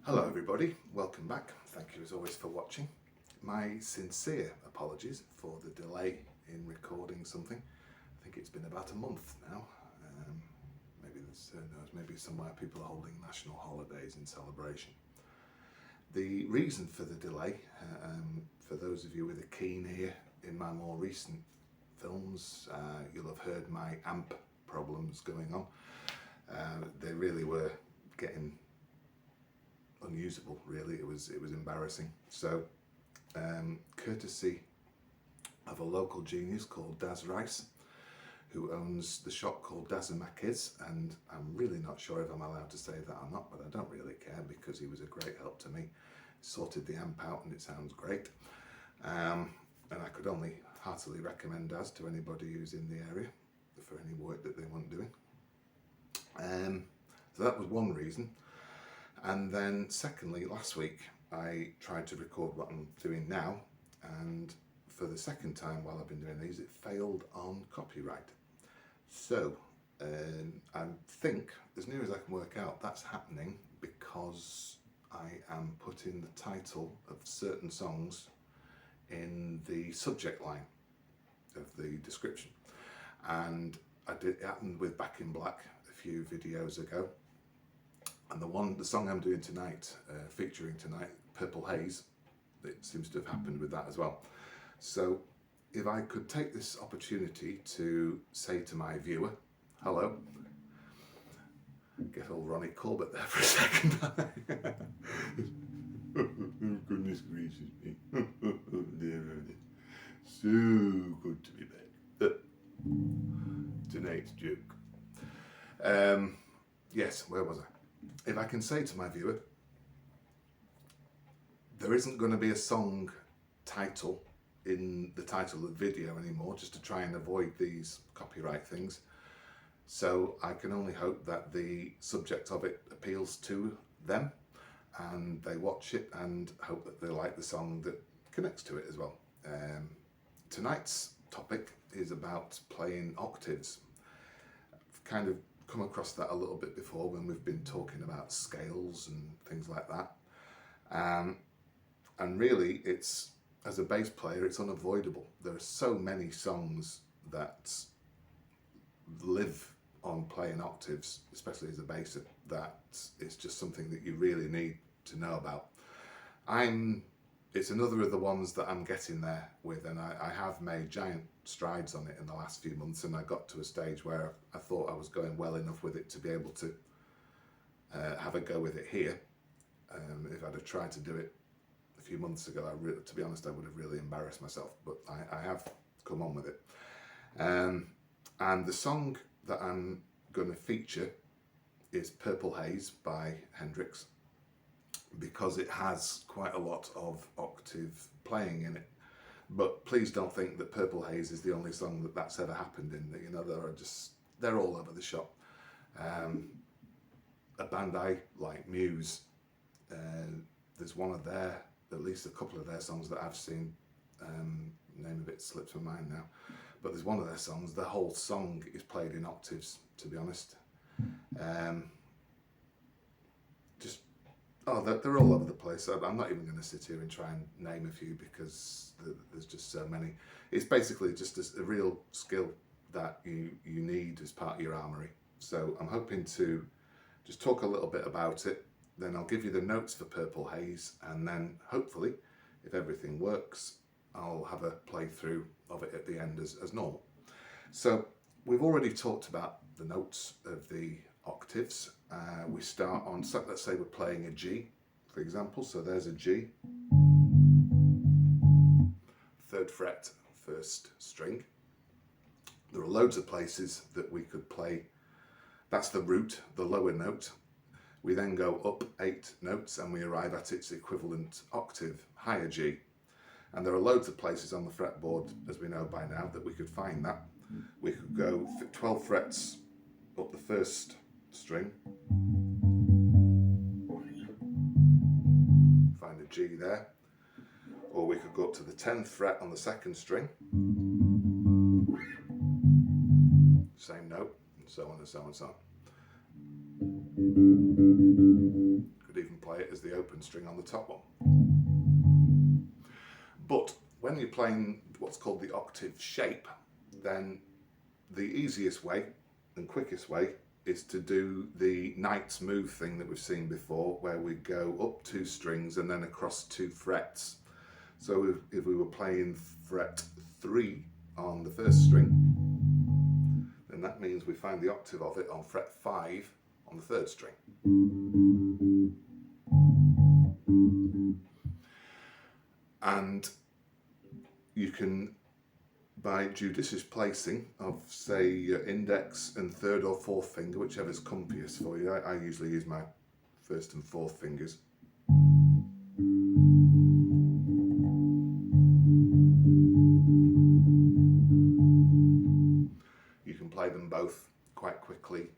Hello everybody, welcome back. Thank you as always for watching. My sincere apologies for the delay in recording something. I think it's been about a month now. Maybe there's, who knows, maybe somewhere people are holding national holidays in celebration. The reason for the delay, for those of you with a keen ear in my more recent films, you'll have heard my amp problems going on. They really were getting unusable, really. It was embarrassing. So courtesy of a local genius called Daz Rice, who owns the shop called Daz and Makiz, and I'm really not sure if I'm allowed to say that or not, but I don't really care because he was a great help to me. Sorted the amp out and it sounds great, and I could only heartily recommend Daz to anybody who's in the area for any work that they want doing. So that was one reason. And then secondly, last week I tried to record what I'm doing now, and for the second time while I've been doing these, it failed on copyright. So I think, as near as I can work out, that's happening because I am putting the title of certain songs in the subject line of the description. And it happened with Back in Black a few videos ago. And the song I'm doing tonight, featuring tonight, Purple Haze, it seems to have happened with that as well. So if I could take this opportunity to say to my viewer, hello, get old Ronnie Corbett there for a second. Oh, goodness gracious me. So good to be back. Tonight's joke. Yes, where was I? If I can say to my viewer, there isn't going to be a song title in the title of the video anymore, just to try and avoid these copyright things. So I can only hope that the subject of it appeals to them and they watch it, and hope that they like the song that connects to it as well. Tonight's topic is about playing octaves. I've kind of come across that a little bit before when we've been talking about scales and things like that. And really, it's, as a bass player, it's unavoidable. There are so many songs that live on playing octaves, especially as a basser, that it's just something that you really need to know about. It's another of the ones that I'm getting there with, and I have made giant strides on it in the last few months, and I got to a stage where I thought I was going well enough with it to be able to have a go with it here. If I'd have tried to do it a few months ago, to be honest, I would have really embarrassed myself, but I have come on with it. And the song that I'm going to feature is Purple Haze by Hendrix, because it has quite a lot of octave playing in it. But please don't think that Purple Haze is the only song that's ever happened in. You know, they're all over the shop. A band I like, Muse, there's one of at least a couple of their songs that I've seen, name of it slips my mind now, but there's one of their songs, the whole song is played in octaves, to be honest. They're all over the place. I'm not even going to sit here and try and name a few because there's just so many. It's basically just a real skill that you need as part of your armoury. So I'm hoping to just talk a little bit about it, then I'll give you the notes for Purple Haze, and then hopefully, if everything works, I'll have a playthrough of it at the end as normal. So we've already talked about the notes of the octaves. We start on, so let's say we're playing a G, for example. So there's a G, 3rd fret, 1st string. There are loads of places that we could play. That's the root, the lower note. We then go up 8 notes and we arrive at its equivalent octave, higher G. And there are loads of places on the fretboard, as we know by now, that we could find that. We could go 12 frets up the 1st string, find a G there, or we could go up to the 10th fret on the 2nd string, same note, and so on and so on and so on. Could even play it as the open string on the top one. But when you're playing what's called the octave shape, then the easiest way and quickest way is to do the knight's move thing that we've seen before, where we go up 2 strings and then across 2 frets. So if we were playing fret 3 on the first string, then that means we find the octave of it on fret 5 on the 3rd string. And you can, by judicious placing of, say, your index and 3rd or 4th finger, whichever's comfiest for you. I usually use my 1st and 4th fingers. You can play them both quite quickly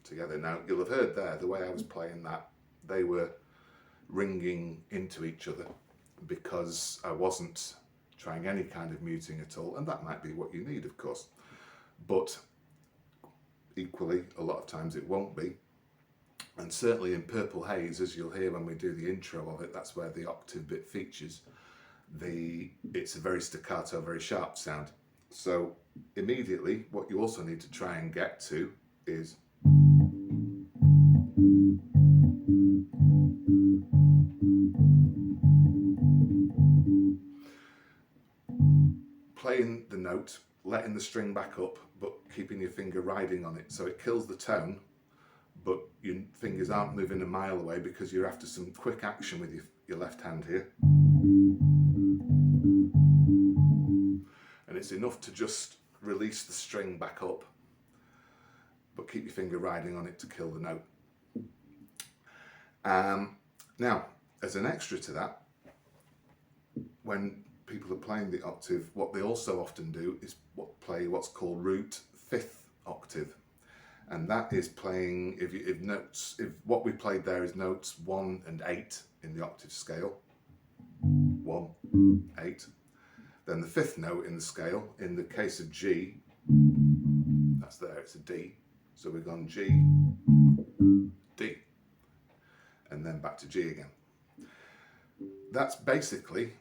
together. Now, you'll have heard there, the way I was playing that, they were ringing into each other because I wasn't trying any kind of muting at all, and that might be what you need, of course, but equally a lot of times it won't be. And certainly in Purple Haze, as you'll hear when we do the intro of it, that's where the octave bit features. It's a very staccato, very sharp sound. So immediately what you also need to try and get to is playing the note, letting the string back up, but keeping your finger riding on it. So it kills the tone, but your fingers aren't moving a mile away because you're after some quick action with your left hand here. And it's enough to just release the string back up, but keep your finger riding on it to kill the note. Now, as an extra to that, when people are playing the octave, what they also often do is play what's called root 5th octave, and that is playing, if what we played there is notes 1 and 8 in the octave scale, 1, 8, then the 5th note in the scale, in the case of G, that's there, it's a D, so we've gone G, D, and then back to G again. That's basically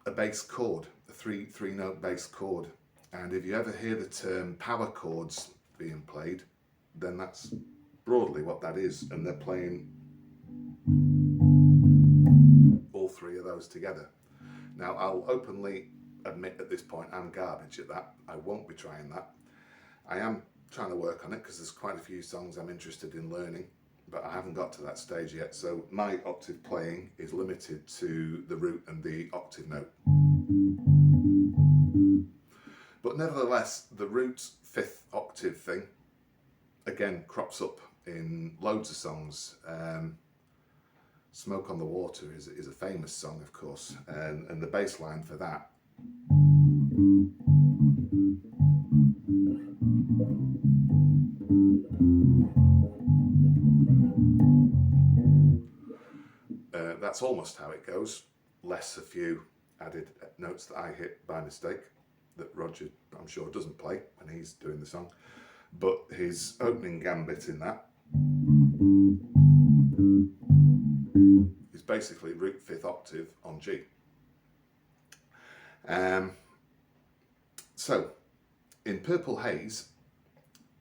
a bass chord, a three note bass chord. And if you ever hear the term power chords being played, then that's broadly what that is. And they're playing all 3 of those together. Now, I'll openly admit at this point I'm garbage at that. I won't be trying that. I am trying to work on it because there's quite a few songs I'm interested in learning, but I haven't got to that stage yet. So my octave playing is limited to the root and the octave note. But nevertheless, the root 5th octave thing, again, crops up in loads of songs. Smoke on the Water is a famous song, of course, and the bass line for that that's almost how it goes, less a few added notes that I hit by mistake that Roger, I'm sure, doesn't play when he's doing the song. But his opening gambit in that is basically root 5th octave on G. So in Purple Haze,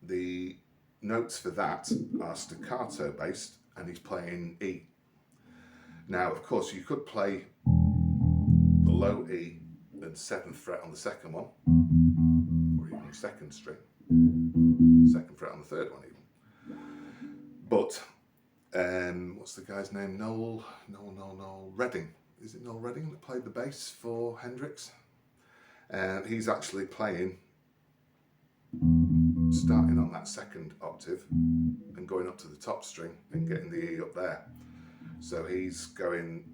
the notes for that are staccato based, and he's playing E. Now, of course, you could play the low E and 7th fret on the 2nd one, or even 2nd string, 2nd fret on the 3rd one even. But what's the guy's name? Noel Redding. Is it Noel Redding that played the bass for Hendrix? He's actually playing, starting on that 2nd octave and going up to the top string and getting the E up there. So he's going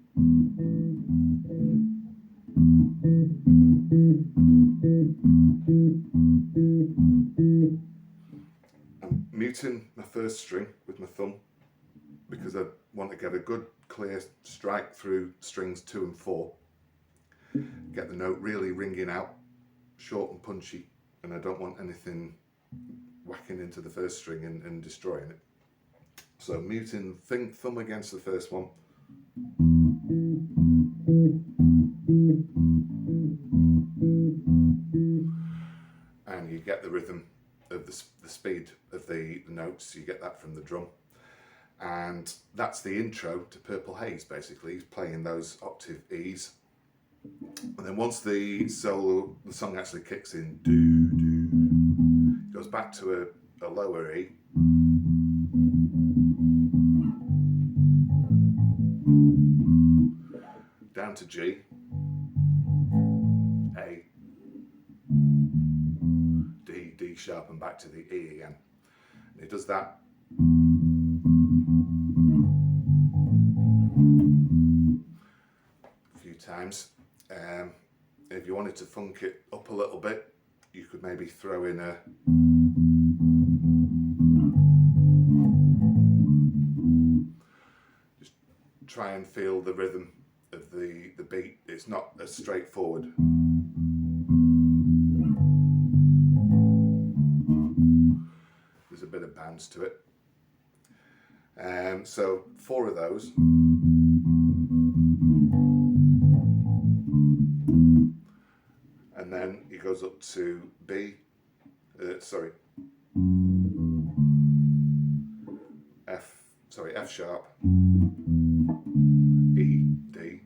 I'm muting my 1st string with my thumb because I want to get a good clear strike through strings 2 and 4. Get the note really ringing out, short and punchy, and I don't want anything whacking into the 1st string and destroying it. So muting thumb against the 1st one, And you get the rhythm of the speed of the notes, you get that from the drum. And that's the intro to Purple Haze, basically. He's playing those octave E's. And then once the song actually kicks in, it goes back to a lower E. Down to G, A, D, D sharp, and back to the E again. And it does that a few times. If you wanted to funk it up a little bit, you could maybe throw in a just try and feel the rhythm of the beat. It's not as straightforward. There's a bit of bounce to it. So 4 of those. And then it goes up to B, F sharp, E, D,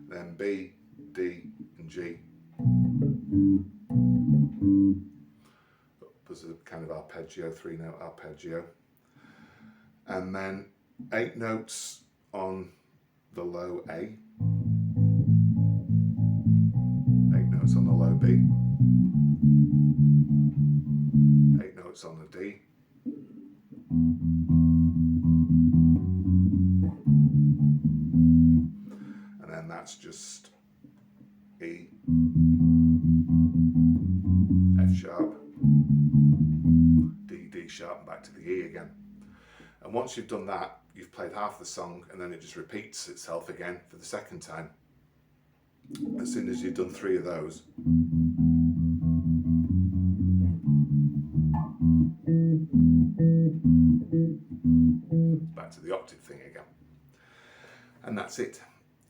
then B, D, and G. There's a kind of arpeggio, 3-note arpeggio. And then 8 notes on the low A, 8 notes on the low B, 8 notes on the D, and then that's just E, F sharp, D, D sharp, and back to the E again. And once you've done that, you've played half the song, and then it just repeats itself again for the second time. As soon as you've done 3 of those, back to the octave thing again. And that's it.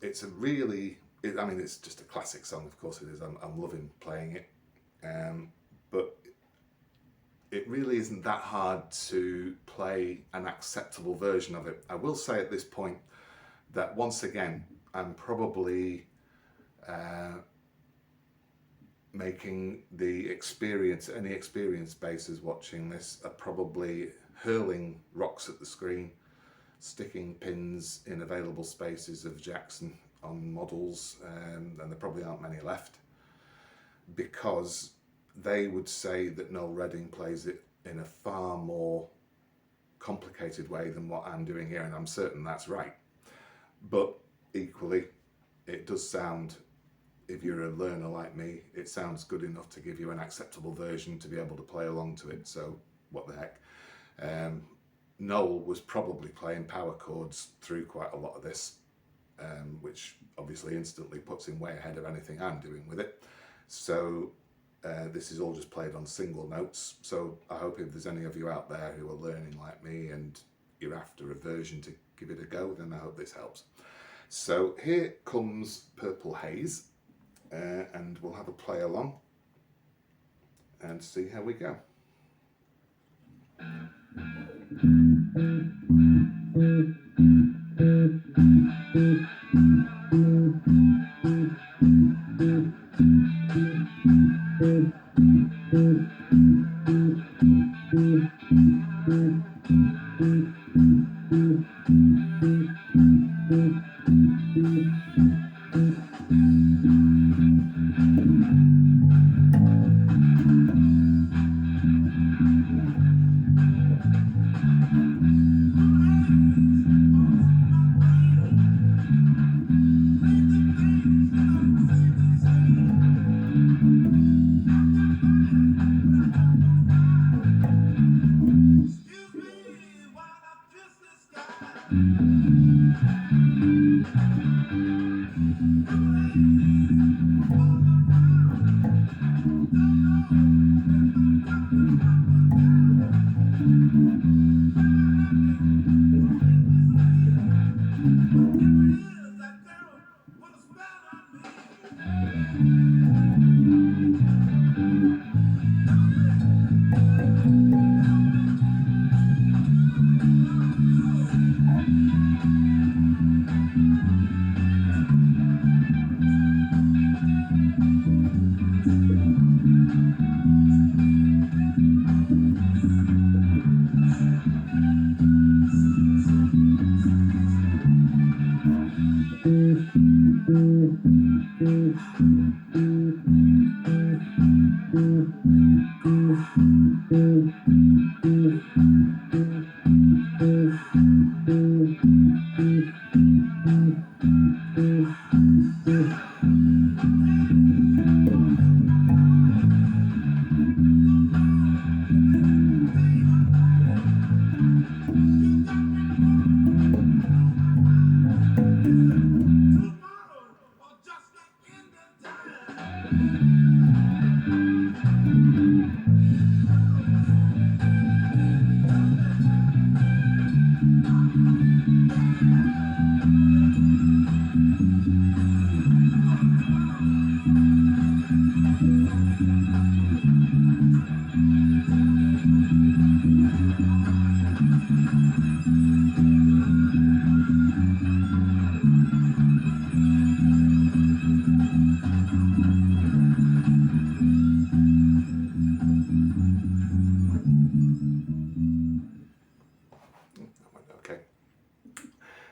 It's a really, I mean, it's just a classic song, of course it is. I'm loving playing it. But it really isn't that hard to play an acceptable version of it. I will say at this point that once again, I'm probably making the experience, any experienced bassers watching this are probably hurling rocks at the screen, sticking pins in available spaces of Jackson on models, and there probably aren't many left, because they would say that Noel Redding plays it in a far more complicated way than what I'm doing here, and I'm certain that's right. But equally, it does sound, if you're a learner like me, it sounds good enough to give you an acceptable version to be able to play along to it, so what the heck. Noel was probably playing power chords through quite a lot of this, which obviously instantly puts him way ahead of anything I'm doing with it. So this is all just played on single notes, so I hope if there's any of you out there who are learning like me and you're after a version to give it a go, then I hope this helps. So here comes Purple Haze, and we'll have a play along and see how we go.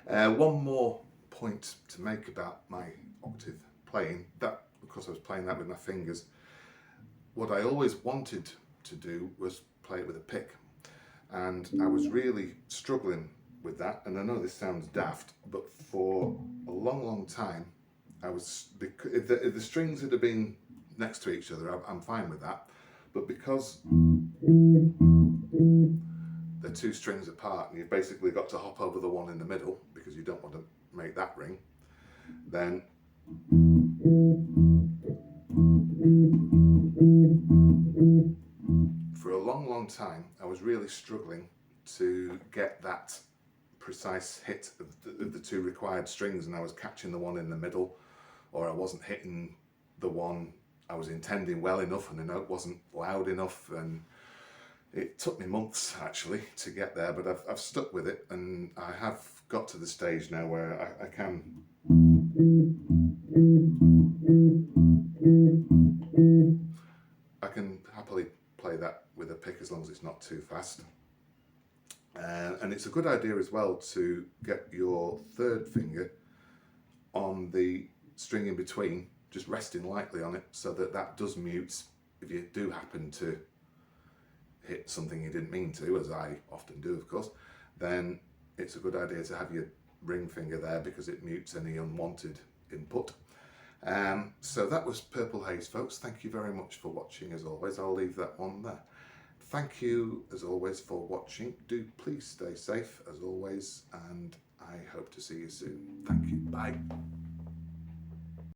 One more point to make about my octave playing, that because I was playing that with my fingers, what I always wanted to do was play it with a pick, and I was really struggling with that. And I know this sounds daft, but for a long time I was, if the strings had been next to each other, I'm fine with that, but because they're two strings apart and you've basically got to hop over the one in the middle because you don't want to make that ring, then for a long time I was really struggling to get that precise hit of the two required strings, and I was catching the one in the middle, or I wasn't hitting the one I was intending well enough and the note wasn't loud enough, and it took me months actually to get there, but I've stuck with it, and I have got to the stage now where I can happily play that with a pick as long as it's not too fast. And it's a good idea as well to get your third finger on the string in between, just resting lightly on it, so that that does mute if you do happen to hit something you didn't mean to, as I often do of course. Then it's a good idea to have your ring finger there because it mutes any unwanted input. So that was Purple Haze, folks. Thank you very much for watching. As always, I'll leave that one there. Thank you as always for watching. Do please stay safe as always, and I hope to see you soon. Thank you. Bye.